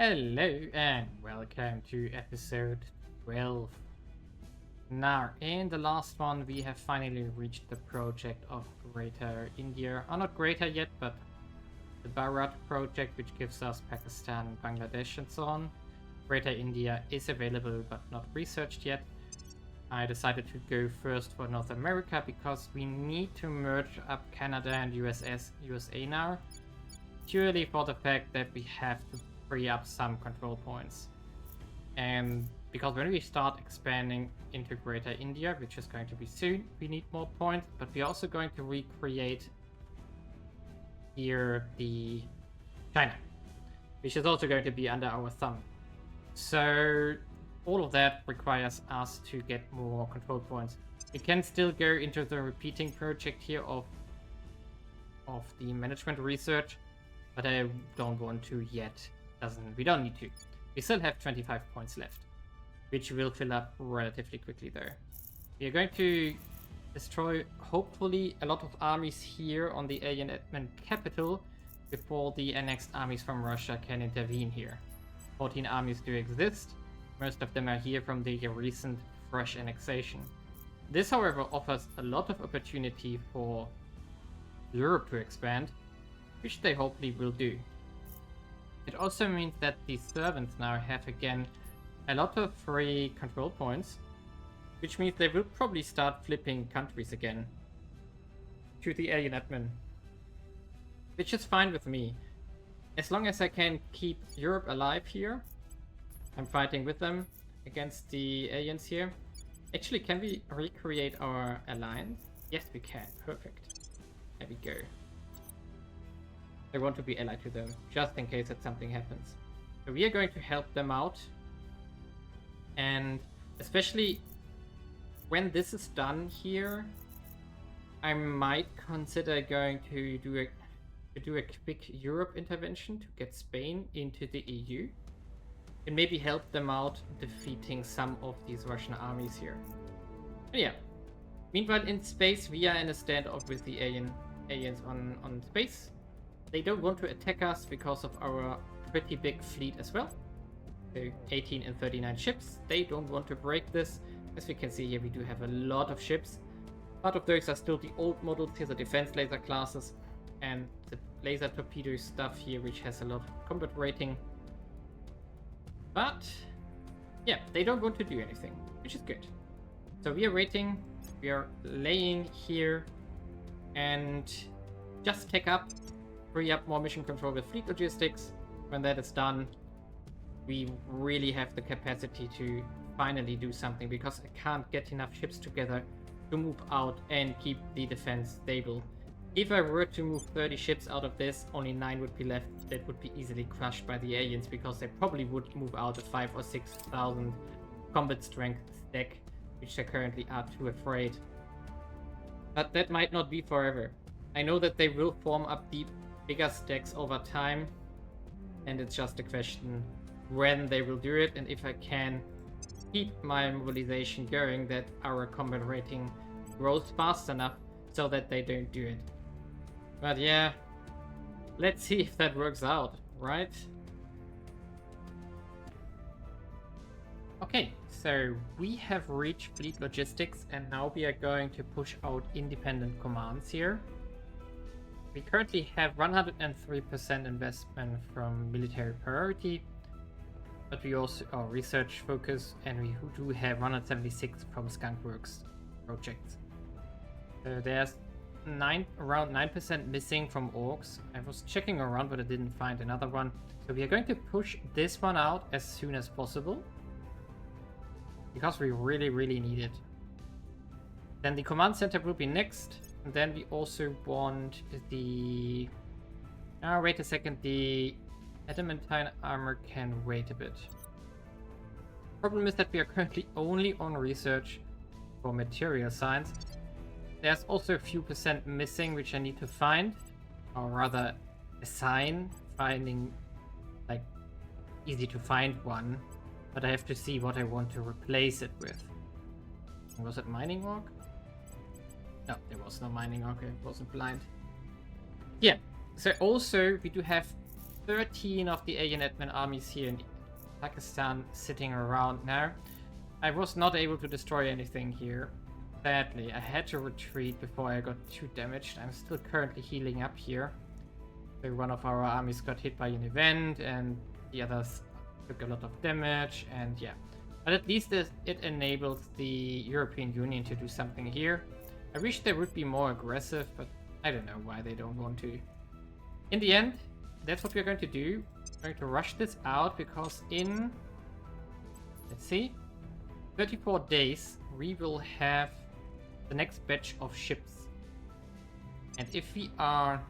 Hello and welcome to episode 12. Now, in the last one, we have finally reached the project of Greater India. Not greater yet, but the Bharat project, which gives us Pakistan, Bangladesh, and so on. Greater India is available, but not researched yet. I decided to go first for North America because we need to merge up Canada and USA now. Purely for the fact that we have to free up some control points. And because when we start expanding into Greater India, which is going to be soon, we need more points, but we're also going to recreate here the China, which is also going to be under our thumb. So all of that requires us to get more control points. We can still go into the repeating project here of the management research, but I don't want to yet. We don't need to. We still have 25 points left, which will fill up relatively quickly though. We are going to destroy, hopefully, a lot of armies here on the alien admin capital before the annexed armies from Russia can intervene here. 14 armies do exist. Most of them are here from the recent fresh annexation. This, however, offers a lot of opportunity for Europe to expand, which they hopefully will do. It also means that the servants now have again a lot of free control points, which means they will probably start flipping countries again to the alien admin, which is fine with me. As long as I can keep Europe alive here, I'm fighting with them against the aliens here. Actually, can we recreate our alliance? Yes, we can. Perfect. There we go. I want to be allied to them, just in case that something happens. So we are going to help them out. And especially when this is done here, I might consider going to do a quick Europe intervention to get Spain into the EU. And maybe help them out defeating some of these Russian armies here. But yeah. Meanwhile, in space, we are in a standoff with the aliens on space. They don't want to attack us because of our pretty big fleet as well. So 18 and 39 ships. They don't want to break this. As we can see here, we do have a lot of ships. Part of those are still the old models here, the defense laser classes, and the laser torpedo stuff here, which has a lot of combat rating. But yeah, they don't want to do anything, which is good. So we are waiting. We are laying here and just take up. Free up more mission control with fleet logistics. When that is done, we really have the capacity to finally do something, because I can't get enough ships together to move out and keep the defense stable. If I were to move 30 ships out of this, only 9 would be left. That would be easily crushed by the aliens, because they probably would move out a 5,000 or 6,000 combat strength stack, which they currently are too afraid. But that might not be forever. I know that they will form up the bigger stacks over time, and it's just a question when they will do it, and if I can keep my mobilization going, that our combat rating grows fast enough so that they don't do it. But yeah, let's see if that works out, right? Okay, so we have reached fleet logistics, and now we are going to push out independent commands here. We currently have 103% investment from military priority, but we also are research focus, and we do have 176 from Skunkworks projects. There's around 9% missing from orgs. I was checking around, but I didn't find another one. So we are going to push this one out as soon as possible, because we really need it. Then the command center will be next. And then we also want the... Oh, wait a second. The adamantine armor can wait a bit. Problem is that we are currently only on research for material science. There's also a few percent missing, which I need to find. Or rather, assign. Finding, like, easy to find one. But I have to see what I want to replace it with. Was it mining org? No, there was no mining. Okay, it wasn't blind. Yeah, so also we do have 13 of the alien admin armies here in Pakistan sitting around now. I was not able to destroy anything here. Sadly, I had to retreat before I got too damaged. I'm still currently healing up here. So one of our armies got hit by an event and the others took a lot of damage, and yeah. But at least it enables the European Union to do something here. I wish they would be more aggressive, but I don't know why they don't want to. In the end, that's what we're going to do. We're going to rush this out because in, let's see, 34 days we will have the next batch of ships. And if we are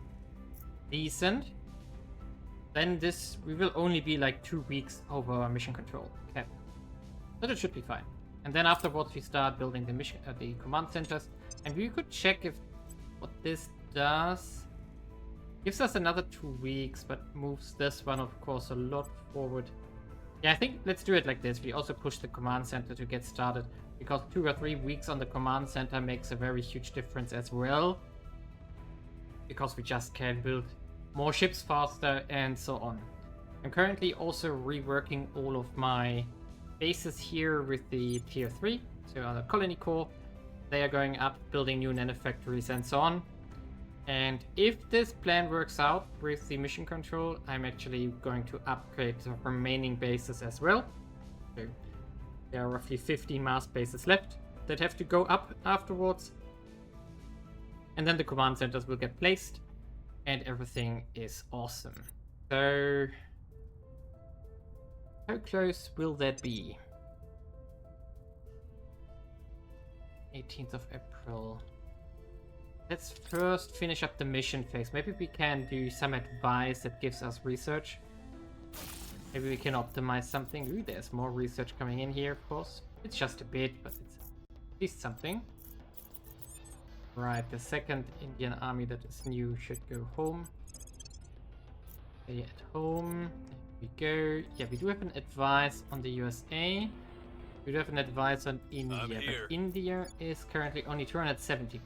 decent, then we will only be like 2 weeks over mission control. Okay. But it should be fine. And then afterwards we start building the command centers. And we could check if what this does. Gives us another 2 weeks, but moves this one, of course, a lot forward. Yeah, I think let's do it like this. We also push the command center to get started, because 2 or 3 weeks on the command center makes a very huge difference as well. Because we just can build more ships faster and so on. I'm currently also reworking all of my bases here with the tier 3, so on the colony core. They are going up, building new nanofactories and so on. And if this plan works out with the mission control, I'm actually going to upgrade the remaining bases as well. So there are roughly 15 mass bases left that have to go up afterwards. And then the command centers will get placed and everything is awesome. So how close will that be? 18th of April. Let's first finish up the mission phase. Maybe we can do some advice that gives us research. Maybe we can optimize something. Ooh, there's more research coming in here, of course. It's just a bit, but it's at least something. Right, the second Indian army that is new should go home. Stay at home. There we go. Yeah, we do have an advice on the USA. We do have an advice on India, but India is currently only 270.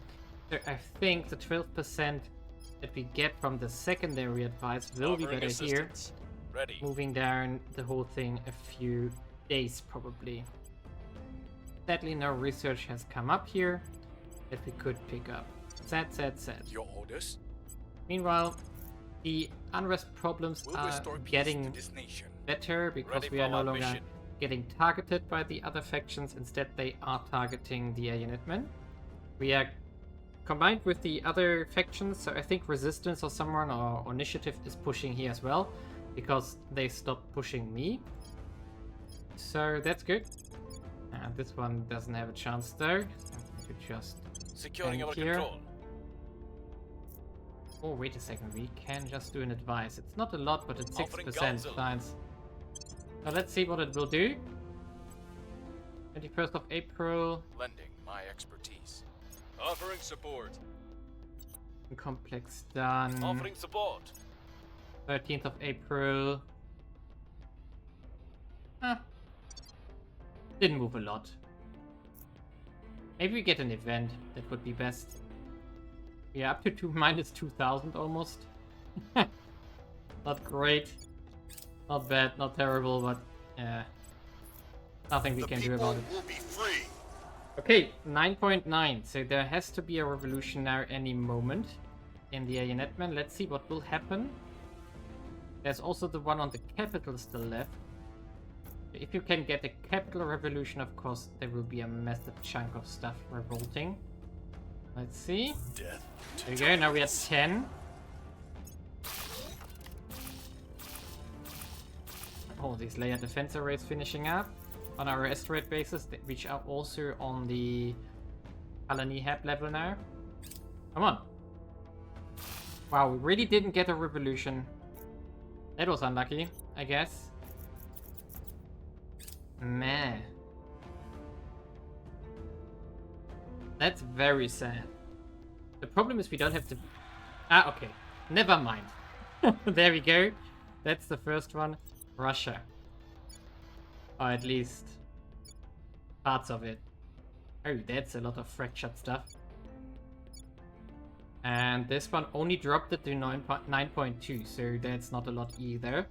So I think the 12% that we get from the secondary advice will be better here. Ready. Moving down the whole thing a few days probably. Sadly, no research has come up here that we could pick up. Sad. Your orders? Meanwhile, the unrest problems are getting better because we are no longer getting targeted by the other factions. Instead, they are targeting the alien admin. We are combined with the other factions, so I think Resistance or someone or Initiative is pushing here as well, because they stopped pushing me. So that's good. This one doesn't have a chance though. I'm going to just securing our here. control. Oh, wait a second. We can just do an advice. It's not a lot, but it's 6% science. So let's see what it will do. 21st of April. Lending my expertise. Offering support. Complex done. Offering support. 13th of April. Didn't move a lot. Maybe we get an event. That would be best. Yeah, up to -2,000 almost. Not great. Not bad, not terrible, but nothing we can do about it. Will be free. Okay, 9.9. So there has to be a revolution now any moment in the alien admin. Let's see what will happen. There's also the one on the capital still left. If you can get a capital revolution, of course, there will be a massive chunk of stuff revolting. Let's see. There we go, now we have 10. All these layer defense arrays finishing up on our asteroid bases, which are also on the colony hab level now. Come on. Wow, we really didn't get a revolution. That was unlucky, I guess. Meh. That's very sad. The problem is we don't have to... okay. Never mind. There we go. That's the first one. Russia. Or at least parts of it. Oh, that's a lot of fractured stuff. And this one only dropped it to 9.2, so that's not a lot either.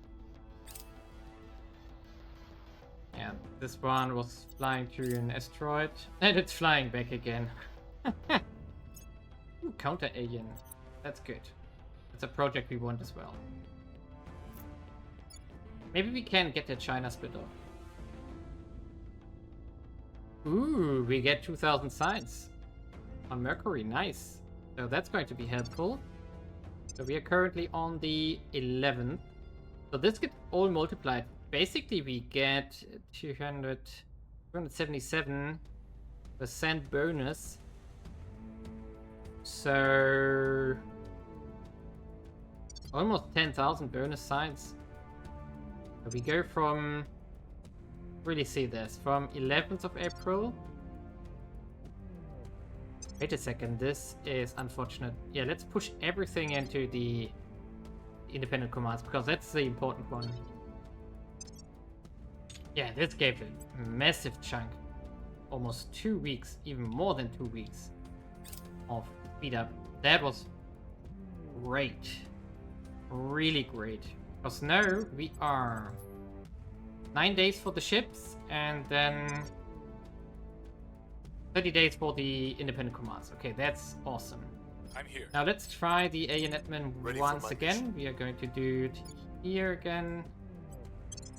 And this one was flying through an asteroid, and it's flying back again. Ooh, counter alien. That's good. It's a project we want as well. Maybe we can get the China split off. Ooh, we get 2000 science on Mercury. Nice. So that's going to be helpful. So we are currently on the 11th. So this gets all multiplied. Basically, we get 277% bonus. So almost 10,000 bonus science. So we go from, really see this, from 11th of April. Wait a second, this is unfortunate. Yeah, let's push everything into the independent commands, because that's the important one. Yeah, this gave a massive chunk. Almost 2 weeks, even more than 2 weeks of speed up. That was great. Really great. Because now we are 9 days for the ships and then 30 days for the independent commands. Okay, that's awesome. I'm here. Now let's try the alien admin once again. mission. We are going to do it here again.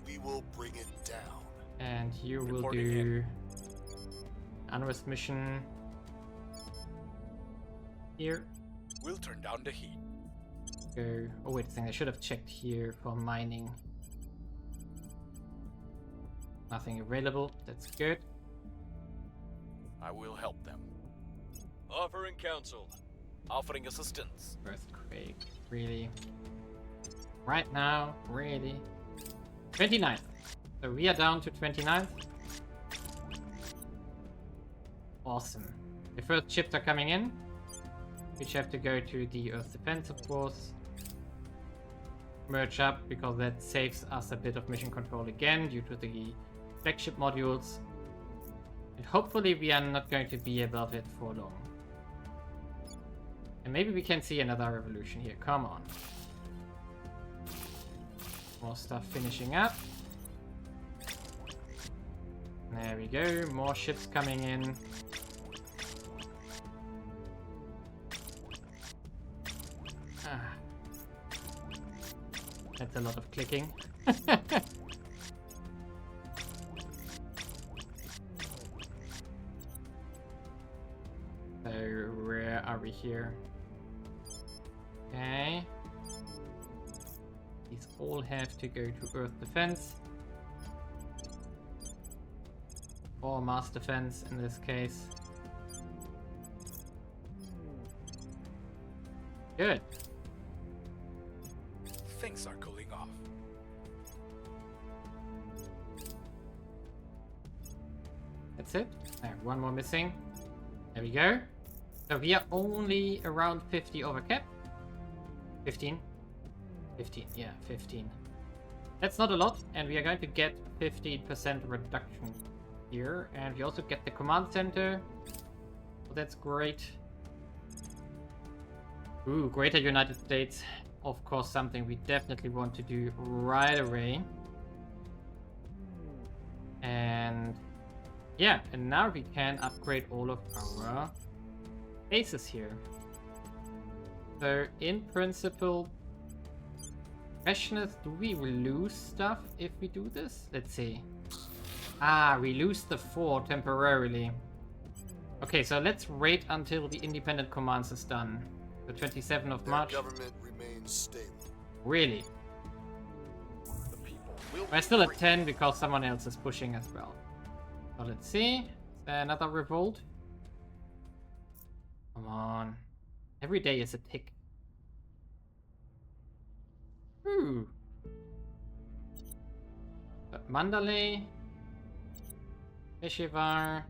We will bring it down. And you will Reporting do unrest mission here. We'll turn down the heat. Go. Oh wait a second, I should have checked here for mining. Nothing available. That's good. I will help them. Offering counsel. Offering assistance. Earthquake. Really? Right now? Really? 29th. So we are down to 29th. Awesome. The first ships are coming in, which have to go to the Earth defense, of course. Merge up, because that saves us a bit of mission control again due to the flagship modules. And hopefully we are not going to be above it for long. And maybe we can see another revolution here. Come on. More stuff finishing up. There we go. More ships coming in. Ah. That's a lot of clicking. So where are we here? Okay. These all have to go to Earth defense. Or Mars defense in this case. Good. Things are cooling off. That's it. One more missing. There we go. So we are only around 50 over cap. 15? 15, yeah, 15. That's not a lot, and we are going to get 15% reduction here. And we also get the command center. So that's great. Ooh, Greater United States. Of course, something we definitely want to do right away. And yeah, and now we can upgrade all of our bases here. So in principle, question is, do we lose stuff if we do this? Let's see. Ah, we lose the 4 temporarily. Okay, so let's wait until the independent commands is done. The 27th of March. Government remains stable. Really? The people will We're still at 10 because someone else is pushing as well. So let's see. Is there another revolt? Come on. Every day is a tick. Ooh. But Mandalay. Peshawar.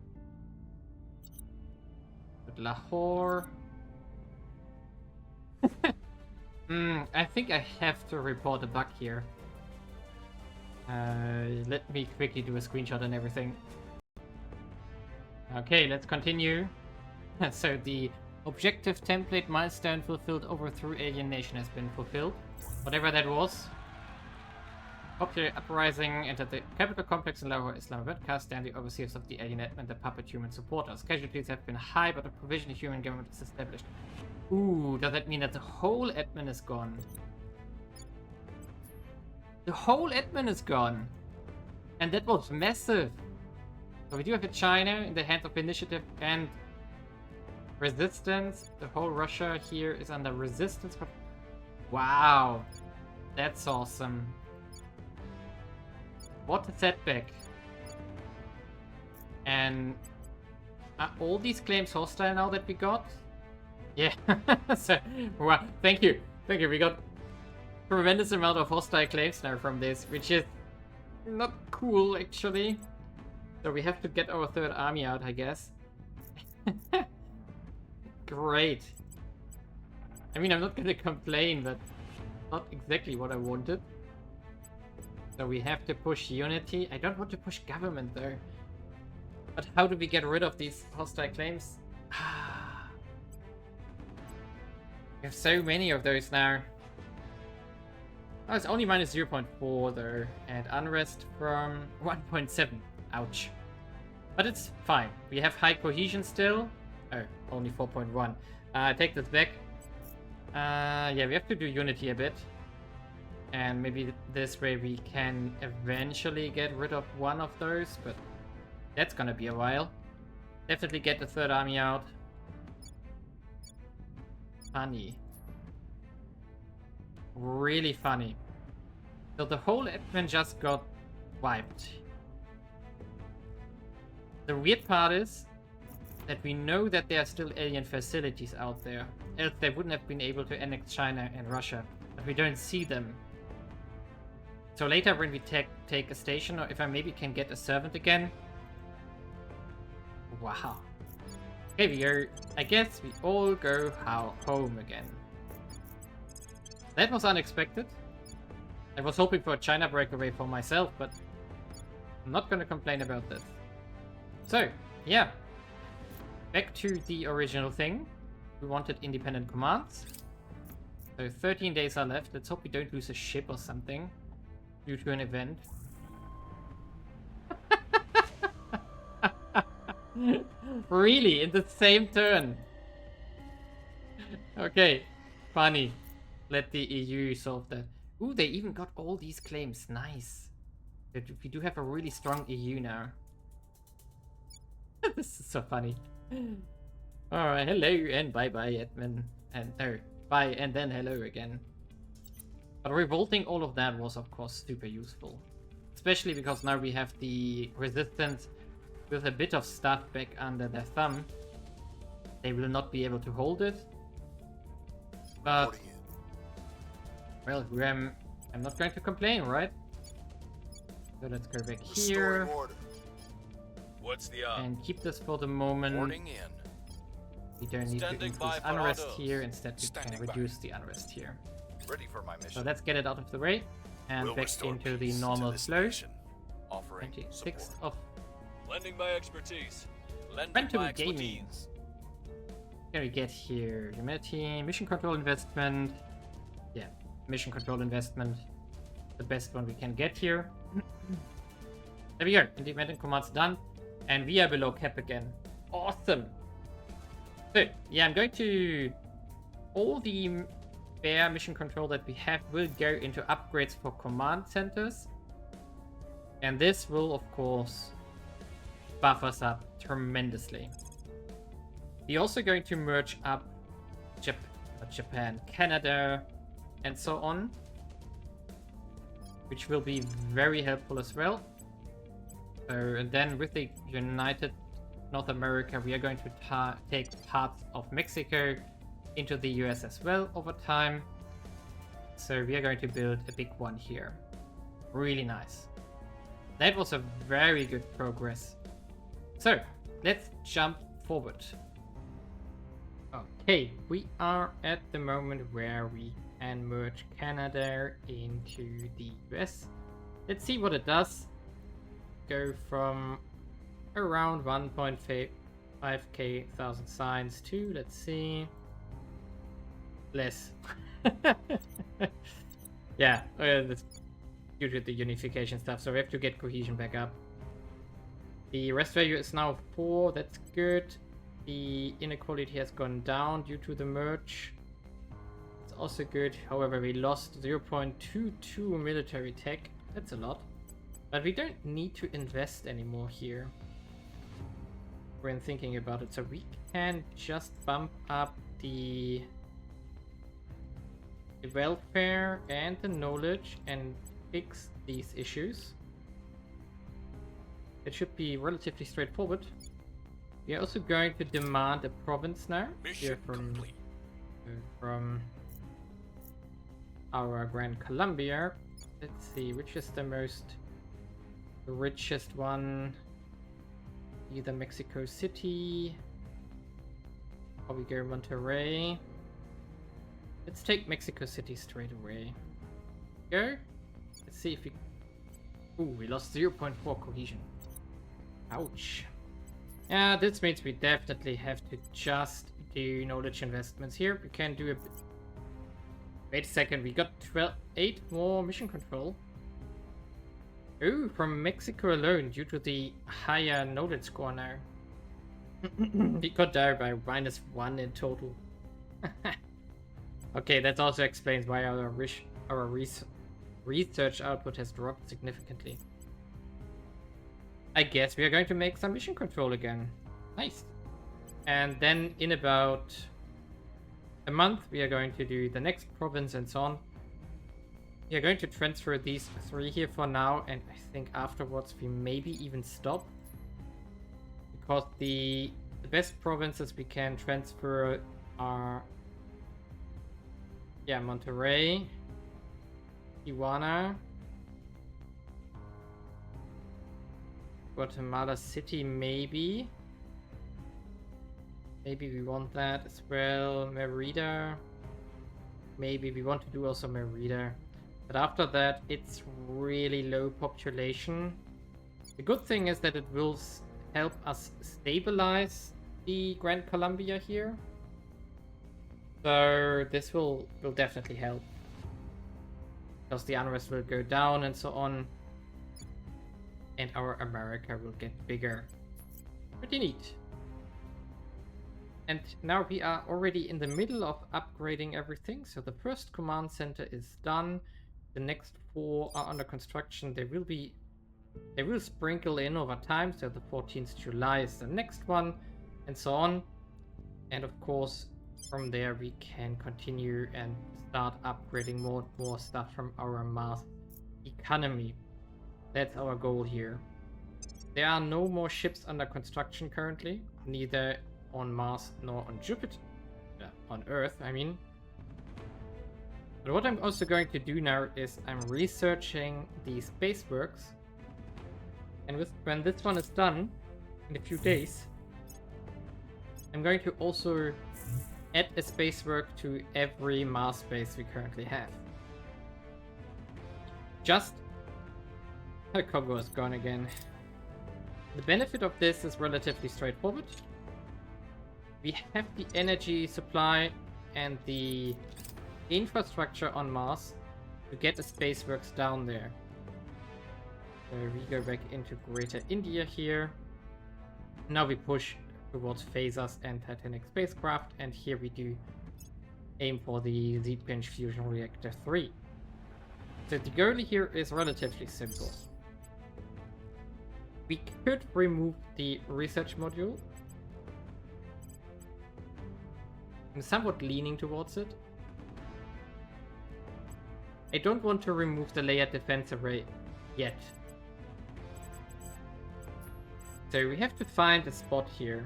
But Lahore. I think I have to report a bug here. Let me quickly do a screenshot and everything. Okay, let's continue. So the Objective template milestone fulfilled. Overthrew alien nation has been fulfilled. Whatever that was. Popular uprising entered the capital complex in Lahore, Islamabad. Cast down the overseers of the alien admin, the puppet human supporters. Casualties have been high, but a provisional human government is established. Ooh, does that mean that the whole admin is gone? The whole admin is gone! And that was massive! So we do have a China in the hands of initiative and resistance. The whole Russia here is under resistance. But wow! That's awesome. What a setback. And are all these claims hostile now that we got? Yeah. So, wow. Thank you. Thank you. We got tremendous amount of hostile claims now from this, which is not cool actually. So we have to get our third army out, I guess. Great. I mean, I'm not gonna complain, but not exactly what I wanted. So we have to push unity. I don't want to push government though. But how do we get rid of these hostile claims? We have so many of those now. Oh, it's only minus 0.4 though. And unrest from 1.7. Ouch. But it's fine. We have high cohesion still. Oh, only 4.1. Take this back. Yeah, we have to do unity a bit. And maybe this way we can eventually get rid of one of those, but that's gonna be a while. Definitely get the third army out. Funny. Really funny. So the whole admin just got wiped. The weird part is that we know that there are still alien facilities out there. Else they wouldn't have been able to annex China and Russia. But we don't see them. So later when we take a station, or if I maybe can get a servant again. Wow. Okay, we are, I guess we all go home again. That was unexpected. I was hoping for a China breakaway for myself, but I'm not gonna complain about this. So, yeah. Back to the original thing. We wanted independent commands. So 13 days are left. Let's hope we don't lose a ship or something due to an event. Really? In the same turn? Okay. Funny. Let the EU solve that. Ooh, they even got all these claims. Nice. We do have a really strong EU now. This is so funny. Alright, hello and bye-bye, admin. And no, bye and then hello again. But revolting all of that was, of course, super useful. Especially because now we have the resistance with a bit of stuff back under their thumb. They will not be able to hold it. But, well, I'm not going to complain, right? So let's go back here. What's the And keep this for the moment. Boarding in. We don't need to increase unrest here. Instead, we can reduce the unrest here. Ready for my mission. So let's get it out of the way and back into the normal flow. 26th of lending my expertise. Rentable gaming. Can we get here? Humanity, mission control investment. Yeah, mission control investment. The best one we can get here. There we go. Independent commands done. And we are below cap again. Awesome. So, yeah, I'm going to... All the bare mission control that we have will go into upgrades for command centers. And this will, of course, buff us up tremendously. We're also going to merge up Japan, Canada, and so on. Which will be very helpful as well. And then with the United North America, we are going to take parts of Mexico into the US as well over time. So we are going to build a big one here. Really nice. That was a very good progress. So let's jump forward. Okay, we are at the moment where we can merge Canada into the US. Let's see what it does. Go from around 1.5 5k 1000 signs too. Let's see. Less. Yeah, that's due to the unification stuff. So we have to get cohesion back up. The rest value is now 4. That's good. The inequality has gone down due to the merge. It's also good. However, we lost 0.22 military tech. That's a lot. But we don't need to invest anymore here when thinking about it. So we can just bump up the welfare and the knowledge and fix these issues. It should be relatively straightforward. We are also going to demand a province now here from our Grand Columbia. Let's see, which is the richest one? Either Mexico City, or we go Monterrey. Let's take Mexico City straight away. Go. Let's see if we... Ooh, we lost 0.4 cohesion. Ouch. Yeah, this means we definitely have to just do knowledge investments here. We can do a bit... Wait a second, we got 8 more mission control. Ooh, from Mexico alone, due to the higher knowledge score now. We got there by -1 in total. Okay, that also explains why our research output has dropped significantly. I guess we are going to make some mission control again. Nice. And then in about a month, we are going to do the next province and so on. We are going to transfer these 3 here for now, and I think afterwards we maybe even stop. Because the best provinces we can transfer are... yeah, Monterrey, Tijuana, Guatemala City, maybe. Maybe we want that as well. Merida. Maybe we want to do also Merida. But after that, it's really low population. The good thing is that it will help us stabilize the Grand Columbia here. So this will definitely help. Because the unrest will go down and so on. And our America will get bigger. Pretty neat. And now we are already in the middle of upgrading everything. So the first command center is done. The next 4 are under construction. They will sprinkle in over time. So the 14th July is the next one, and so on. And of course, from there we can continue and start upgrading more stuff from our Mars economy. That's our goal here. There are no more ships under construction currently, neither on Mars nor on Jupiter. On Earth, I mean. But what I'm also going to do now is I'm researching the space works. And when this one is done, in a few days, I'm going to also add a space work to every Mars base we currently have. Just... the Congo is gone again. The benefit of this is relatively straightforward. We have the energy supply and the infrastructure on Mars to get the space works down there. So we go back into Greater India here. Now we push towards phasers and Titanic spacecraft, and here we do aim for the Z-Pinch Fusion Reactor 3. So the goal here is relatively simple. We could remove the research module. I'm somewhat leaning towards it. I don't want to remove the layered defense array yet. So we have to find a spot here.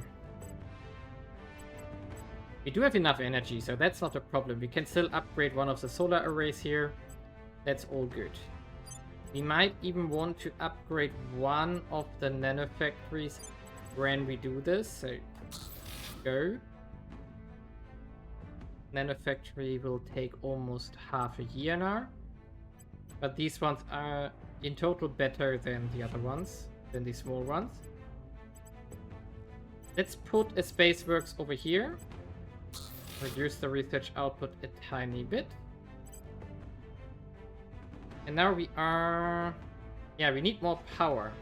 We do have enough energy, so that's not a problem. We can still upgrade one of the solar arrays here. That's all good. We might even want to upgrade one of the nanofactories when we do this. So go. Nanofactory will take almost half a year now. But these ones are in total better than the other ones, than the small ones. Let's put a Spaceworks over here. Reduce the research output a tiny bit. And now we are... Yeah, we need more power.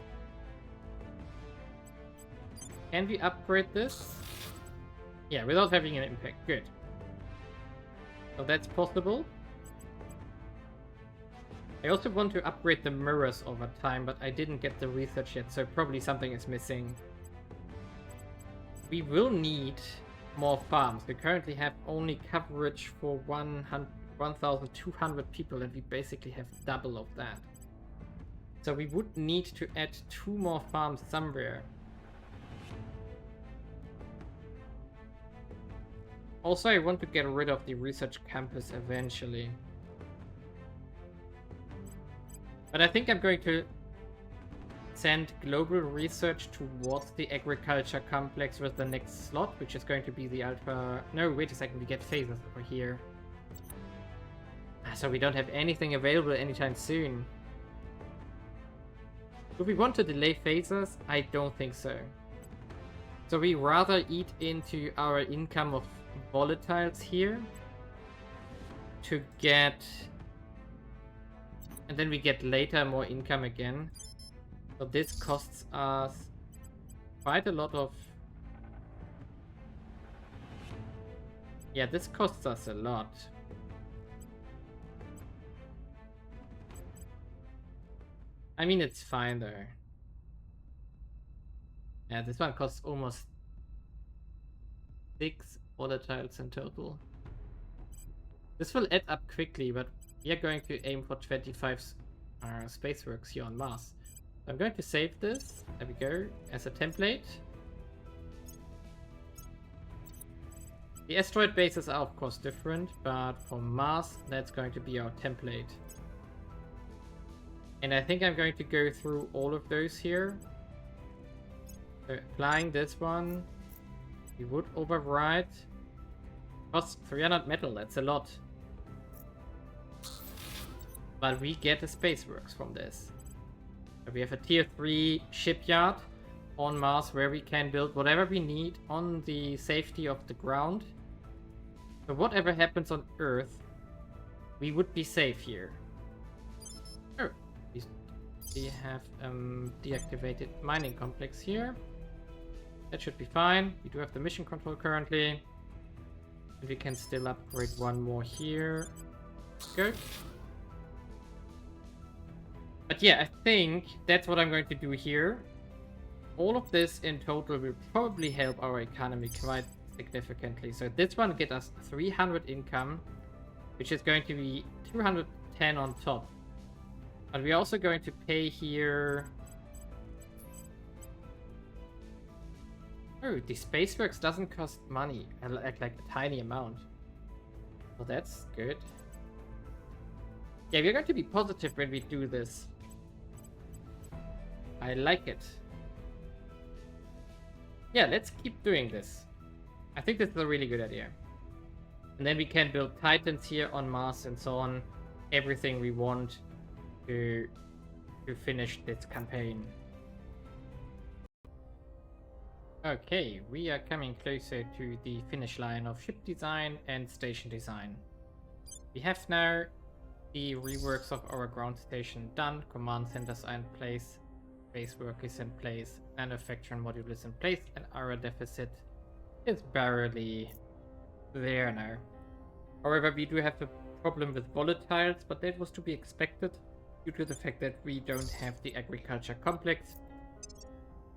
Can we upgrade this? Yeah, without having an impact. Good. So that's possible. I also want to upgrade the mirrors over time, but I didn't get the research yet, so probably something is missing. We will need more farms. We currently have only coverage for 1,200 people, and we basically have double of that. So we would need to add 2 more farms somewhere. Also, I want to get rid of the research campus eventually. But I think I'm going to send global research towards the agriculture complex with the next slot, which is going to be the alpha... No, wait a second, we get phases over here. So we don't have anything available anytime soon. Do we want to delay phases? I don't think so. So we rather eat into our income of volatiles here to get... And then we get later more income again. So this costs us quite a lot of... Yeah, this costs us a lot. I mean, it's fine though. Yeah, this one costs almost 6 volatiles in total. This will add up quickly, but we are going to aim for 25 Spaceworks here on Mars. I'm going to save this, there we go, as a template. The asteroid bases are of course different, but for Mars, that's going to be our template. And I think I'm going to go through all of those here. So applying this one, we would override. Costs 300 metal, that's a lot. But we get a Spaceworks from this. So we have a tier 3 shipyard on Mars where we can build whatever we need on the safety of the ground. So whatever happens on Earth, we would be safe here. Oh, we have deactivated mining complex here. That should be fine. We do have the mission control currently. And we can still upgrade one more here. Good. But yeah, I think that's what I'm going to do here. All of this in total will probably help our economy quite significantly. So this one get us 300 income, which is going to be 210 on top. But we're also going to pay here... Oh, the Spaceworks doesn't cost money, like a tiny amount. Well, that's good. Yeah, we're going to be positive when we do this. I like it. Yeah, let's keep doing this. I think this is a really good idea. And then we can build Titans here on Mars and so on. Everything we want to finish this campaign. Okay, we are coming closer to the finish line of ship design and station design. We have now the reworks of our ground station done, command centers are in place, base work is in place, manufacturing module is in place, and our deficit is barely there now. However, we do have a problem with volatiles, but that was to be expected due to the fact that we don't have the agriculture complex,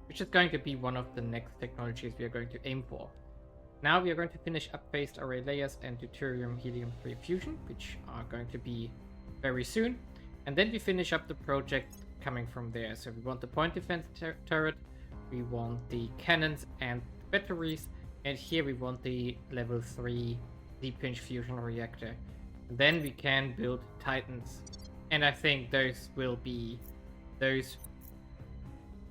which is going to be one of the next technologies we are going to aim for. Now we are going to finish up phased array layers and deuterium helium-3 fusion, which are going to be very soon. And then we finish up the project coming from there. So we want the point defense turret, we want the cannons and batteries, and here we want the level 3 deep pinch fusion reactor. And then we can build Titans. And I think those will be those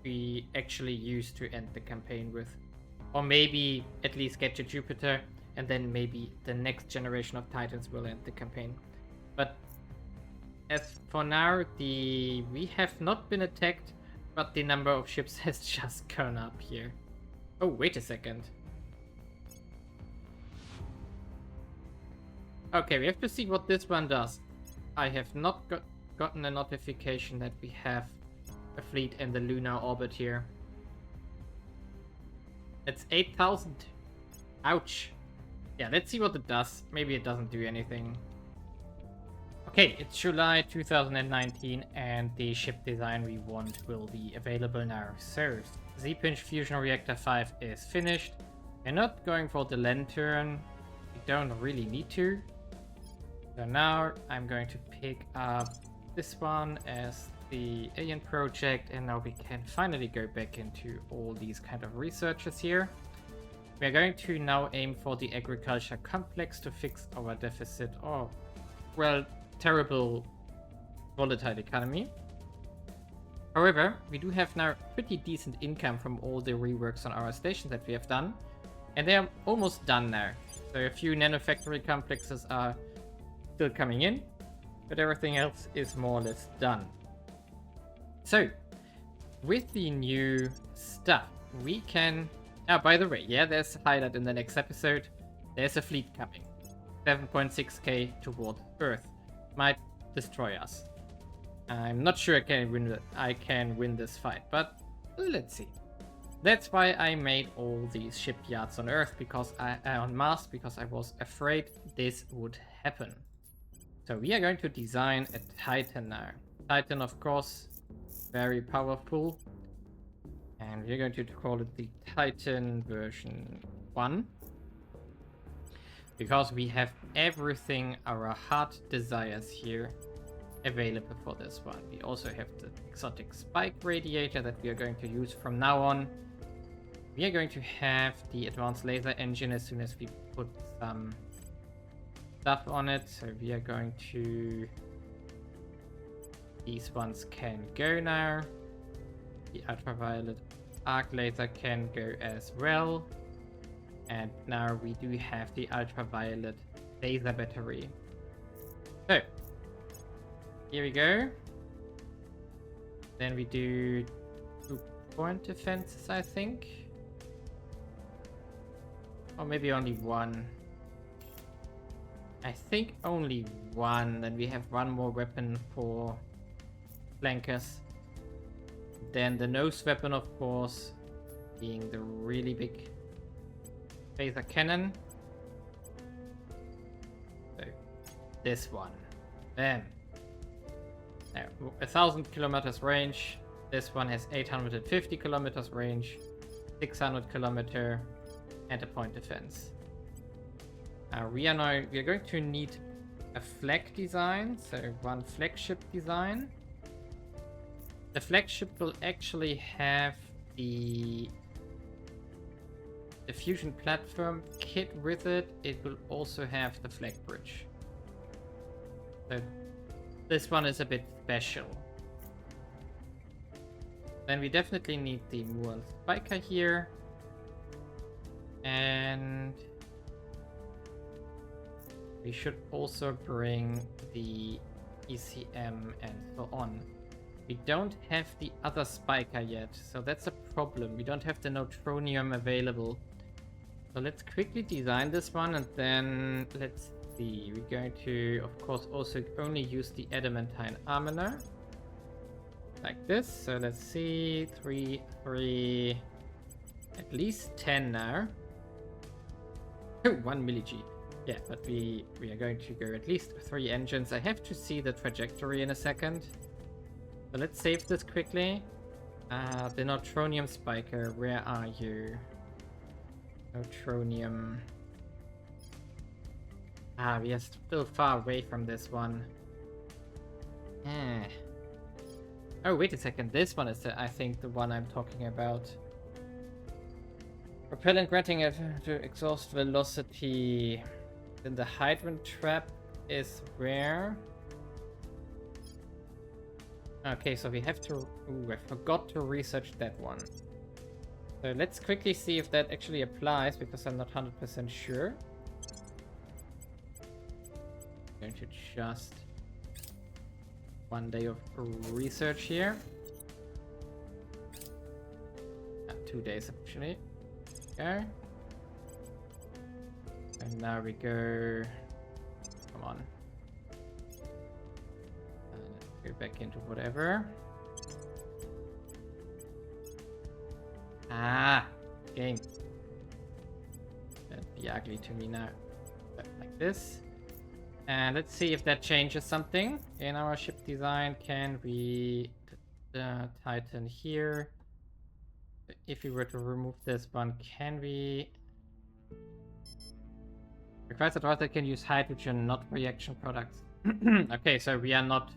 we actually use to end the campaign with. Or maybe at least get to Jupiter, and then maybe the next generation of Titans will end the campaign. But as for now, we have not been attacked, but the number of ships has just gone up here. Oh, wait a second. Okay, we have to see what this one does. I have not gotten a notification that we have a fleet in the lunar orbit here. It's 8,000. Ouch. Yeah, let's see what it does. Maybe it doesn't do anything. Okay, it's July 2019 and the ship design we want will be available now. So, Z-Pinch Fusion Reactor 5 is finished. We're not going for the lantern. We don't really need to. So now I'm going to pick up this one as the alien project, and now we can finally go back into all these kind of researches here. We're going to now aim for the agriculture complex to fix our deficit, or, well, terrible volatile economy. However, we do have now pretty decent income from all the reworks on our station that we have done, and they are almost done now. So a few nanofactory complexes are still coming in, but everything else is more or less done. So, with the new stuff, we can... Oh, by the way, yeah, there's a highlight in the next episode. There's a fleet coming. 7.6k toward Earth. Might destroy us. I'm not sure I can win this fight, but let's see. That's why I made all these shipyards on Earth, because on Mars, because I was afraid this would happen. So we are going to design a Titan now. Titan, of course, very powerful. And we're going to call it the Titan version 1. Because we have everything our heart desires here available for this one. We also have the exotic spike radiator that we are going to use from now on. We are going to have the advanced laser engine as soon as we put some stuff on it. So we are going to... These ones can go now. The ultraviolet arc laser can go as well. And now we do have the ultraviolet laser battery. So, here we go. Then we do 2-point defenses, I think. Or maybe only one. I think only one. Then we have one more weapon for flankers. Then the nose weapon, of course, being the really big laser cannon. So, this one. Bam. Now, 1,000 kilometers range. This one has 850 kilometers range, 600 kilometer, and a point defense. We are going to need a flag design, so one flagship design. The flagship will actually have the fusion platform kit with it. It will also have the flag bridge. So this one is a bit special. Then we definitely need the Mual Spiker here. And we should also bring the ECM and so on. We don't have the other spiker yet, so that's a problem. We don't have the neutronium available. So let's quickly design this one, and then let's see. We're going to, of course, also only use the adamantine armor like this. So let's see, 3, at least 10 now. Oh, 1 milli-G. Yeah, but we are going to go at least 3 engines. I have to see the trajectory in a second. So let's save this quickly. The neutronium spiker, where are you? Neutronium. We are still far away from this one. Oh, wait a second. This one is, I think, the one I'm talking about. Propellant granting it to exhaust velocity. Then the hydrant trap is where? Okay, so we have to... Ooh, I forgot to research that one. So let's quickly see if that actually applies, because I'm not 100% sure. I'm going to just... 1 day of research here. 2 days, actually. go. And now we go. Come on. Let's go back into whatever. Ah, game. That'd be ugly to me now. But like this. And let's see if that changes something in our ship design. Can we Titan here? If we were to remove this one, can we? Requires that author can use hydrogen, not reaction products. Okay, so we are not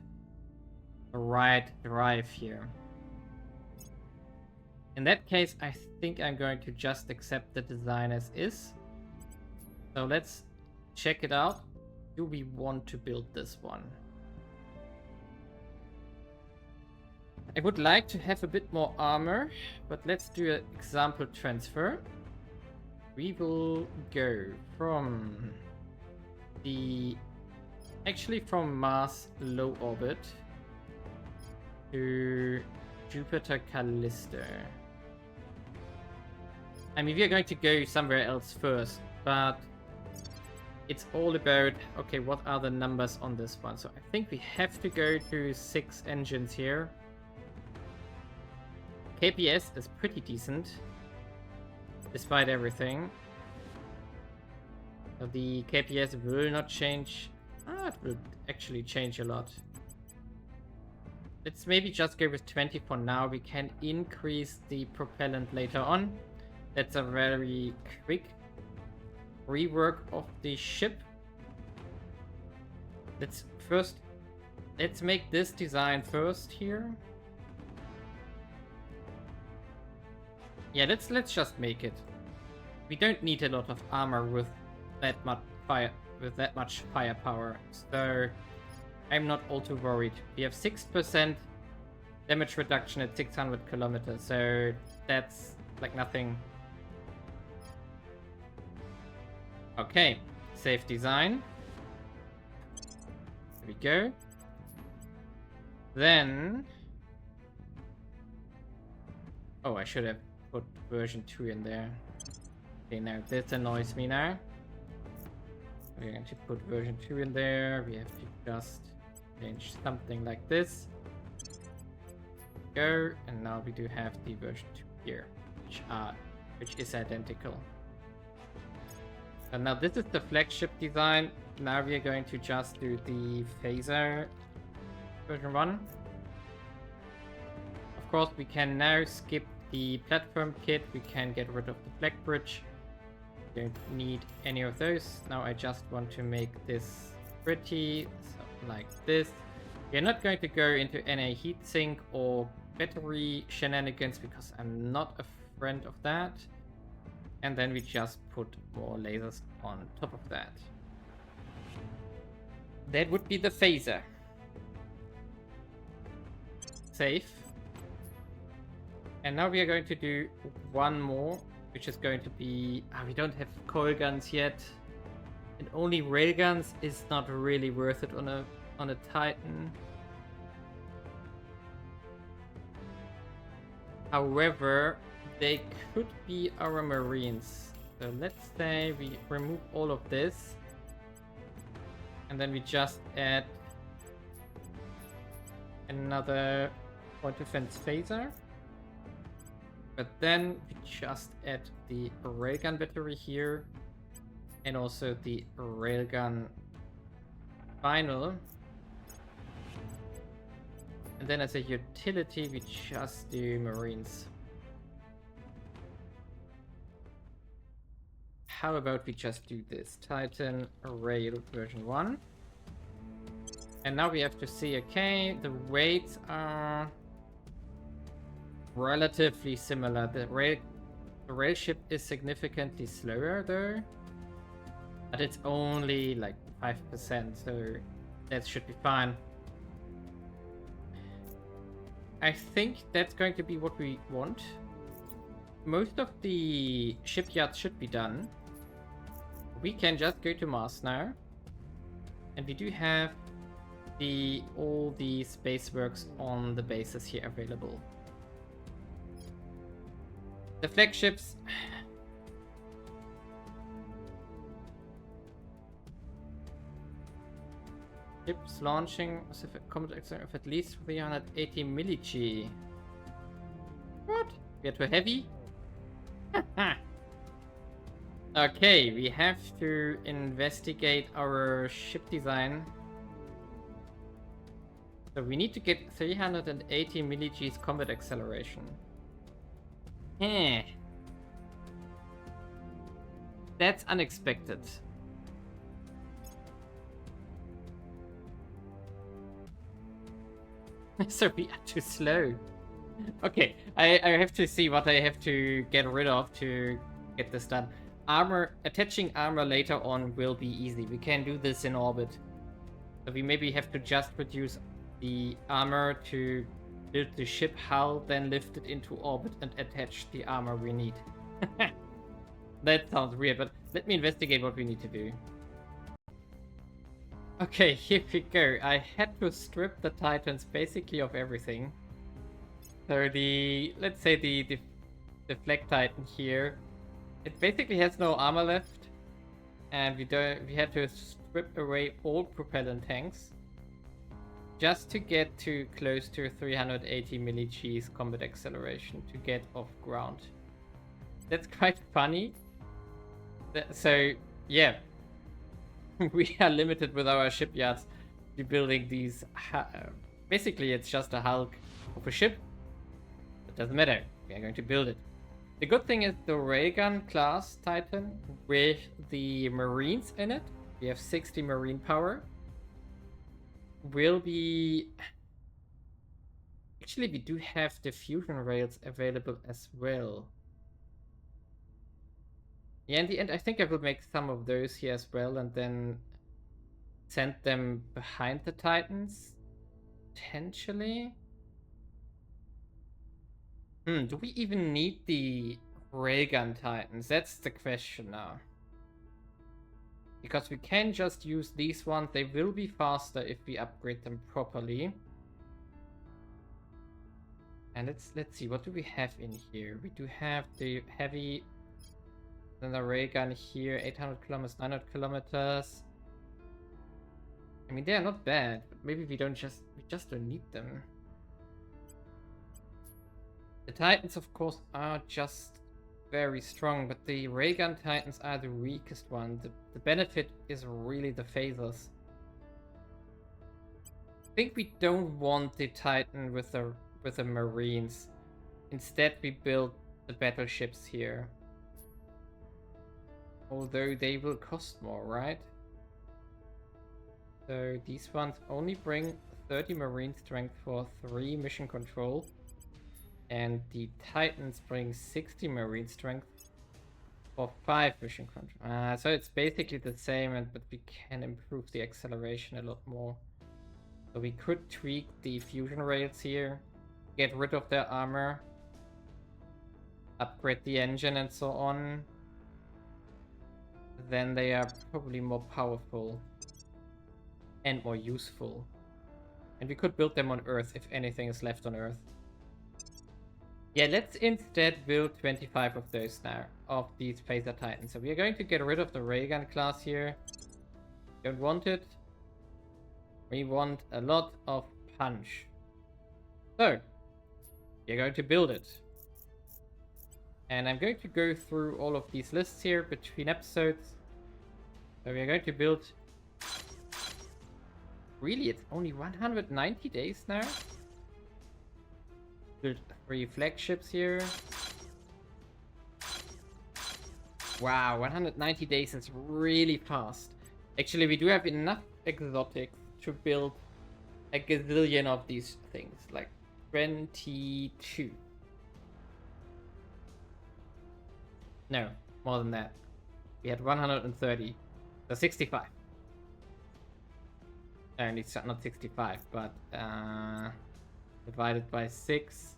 the right drive here. In that case, I think I'm going to just accept the design as is. So let's check it out. Do we want to build this one? I would like to have a bit more armor, but let's do an example transfer. We will go from from Mars low orbit to Jupiter Callisto. I mean, we are going to go somewhere else first, but it's all about, okay, what are the numbers on this one? So I think we have to go to 6 engines here. KPS is pretty decent, despite everything. So the KPS will not change. It will actually change a lot. Let's maybe just go with 20 for now. We can increase the propellant later on. That's a very quick rework of the ship. Let's make this design first here. Yeah, let's just make it. We don't need a lot of armor with that much firepower, so I'm not all too worried. We have 6% damage reduction at 600 kilometers, so that's like nothing. Okay, safe design. There we go. Then, oh, I should have put version 2 in there. Okay, now this annoys me now. We're going to put version 2 in there. We have to just change something like this. Go, and now we do have the version 2 here, which is identical. And now this is the flagship design. Now we are going to just do the phaser version 1. Of course, we can now skip the platform kit. We can get rid of the flag bridge. Don't need any of those. Now I just want to make this pretty, so like this. We're not going to go into NA heatsink or battery shenanigans because I'm not a friend of that. And then we just put more lasers on top of that. That would be the phaser. Save. And now we are going to do one more, which is going to be... we don't have coil guns yet. And only railguns is not really worth it on a Titan. However, they could be our Marines. So let's say we remove all of this. And then we just add another point defense phaser. But then we just add the railgun battery here. And also the railgun final. And then as a utility, we just do Marines. How about we just do this? Titan Rail version 1. And now we have to see, okay, the weights are relatively similar. The rail ship is significantly slower though. But it's only like 5%, so that should be fine. I think that's going to be what we want. Most of the shipyards should be done. We can just go to Mars now. And we do have all the space works on the bases here available. The flagships, Ships launching with combat acceleration of at least 380 milli-G. What? We are too heavy? Okay, we have to investigate our ship design. So we need to get 380 milli-G's combat acceleration. That's unexpected. So we are too slow. Okay, I have to see what I have to get rid of to get this done. Attaching armor later on will be easy. We can do this in orbit. So we maybe have to just reduce the armor to build the ship hull, then lift it into orbit and attach the armor we need. That sounds weird, but let me investigate what we need to do. Okay, here we go. I had to strip the Titans basically of everything. So let's say the Flag Titan here, it basically has no armor left, and we had to strip away all propellant tanks just to get to close to 380 milli-G's combat acceleration to get off ground. That's quite funny. So yeah, we are limited with our shipyards to building these. Basically, it's just a hulk of a ship. It doesn't matter. We are going to build it. The good thing is the Raygun class Titan with the Marines in it. We have 60 Marine power. Will be... Actually, we do have the fusion rails available as well. Yeah, in the end, I think I will make some of those here as well and then send them behind the Titans. Potentially. Do we even need the Raygun Titans? That's the question now. Because we can just use these ones. They will be faster if we upgrade them properly. And let's see, what do we have in here? We do have the heavy, then the ray gun here, 800 kilometers, 900 kilometers. I mean, they are not bad, but maybe we just don't need them. The Titans, of course, are just very strong, but the ray gun Titans are the weakest one. The benefit is really the phasers. I think we don't want the Titan with the Marines. Instead, we build the battleships here. Although they will cost more, right? So these ones only bring 30 Marine strength for 3 mission control. And the Titans bring 60 Marine strength for 5 mission control. So it's basically the same, but we can improve the acceleration a lot more. So we could tweak the fusion rails here, get rid of their armor, upgrade the engine and so on. Then they are probably more powerful and more useful. And we could build them on Earth if anything is left on Earth. Yeah, let's instead build 25 of those now, of these Phaser Titans. So we are going to get rid of the Raygun class here. Don't want it. We want a lot of punch. So, we're going to build it. And I'm going to go through all of these lists here between episodes. So we are going to build... Really, it's only 190 days now? Build 3 flagships here. Wow, 190 days is really fast. Actually, we do have enough exotics to build a gazillion of these things, like 22. No, more than that. We had 130, so 65. And it's not 65, but divided by 6.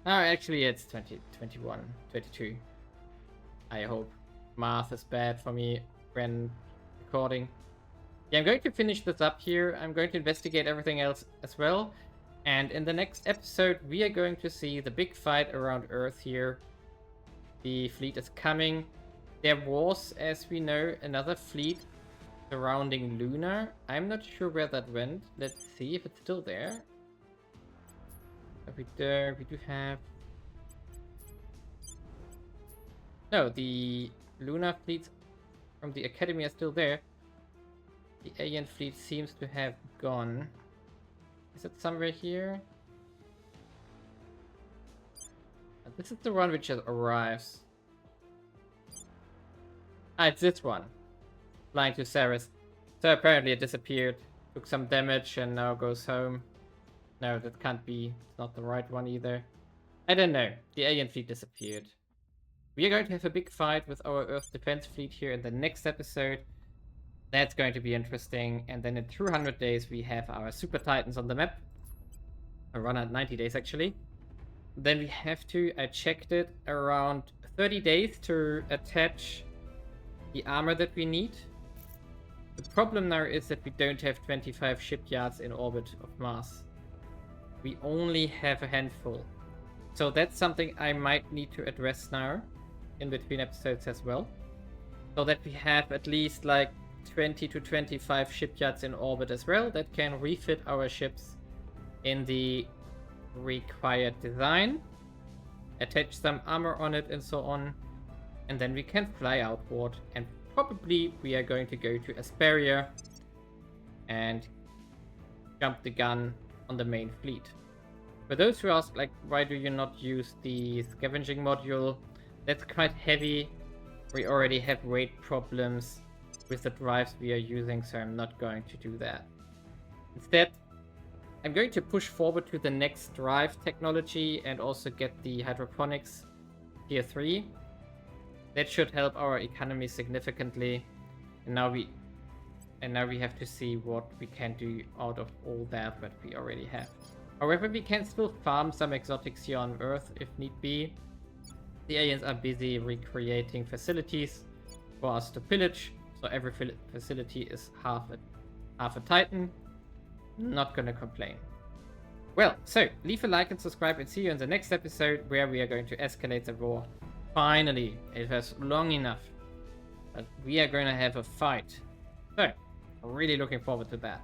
Oh, actually it's 20, 21, 22. I hope. Math is bad for me when recording. Yeah, I'm going to finish this up here. I'm going to investigate everything else as well. And in the next episode, we are going to see the big fight around Earth here. The fleet is coming. There was, as we know, another fleet surrounding Luna. I'm not sure where that went. Let's see if it's still there. We do have... No, the Luna fleets from the Academy are still there. The alien fleet seems to have gone. Is it somewhere here? This is the one which just arrives. Ah, it's this one. Flying to Ceres. So apparently it disappeared. Took some damage and now goes home. No, that can't be. It's not the right one either. I don't know. The alien fleet disappeared. We are going to have a big fight with our Earth defense fleet here in the next episode. That's going to be interesting. And then in 200 days we have our Super Titans on the map. Around 90 days actually. Then we have to, I checked it, around 30 days to attach the armor that we need. The problem now is that we don't have 25 shipyards in orbit of Mars. We only have a handful. So that's something I might need to address now in between episodes as well. So that we have at least like 20 to 25 shipyards in orbit as well that can refit our ships in the required design, attach some armor on it and so on, and then we can fly outward, and probably we are going to go to Asperia and jump the gun on the main fleet. For those who ask, like, why do you not use the scavenging module? That's quite heavy. We already have weight problems with the drives we are using, so I'm not going to do that. Instead, I'm going to push forward to the next drive technology and also get the hydroponics tier 3. That should help our economy significantly. And now we have to see what we can do out of all that we already have. However, we can still farm some exotics here on Earth if need be. The aliens are busy recreating facilities for us to pillage, so every facility is half a Titan. Not gonna complain. Well, so leave a like and subscribe, and see you in the next episode where we are going to escalate the war. Finally, it was long enough, but we are going to have a fight. So, I'm really looking forward to that.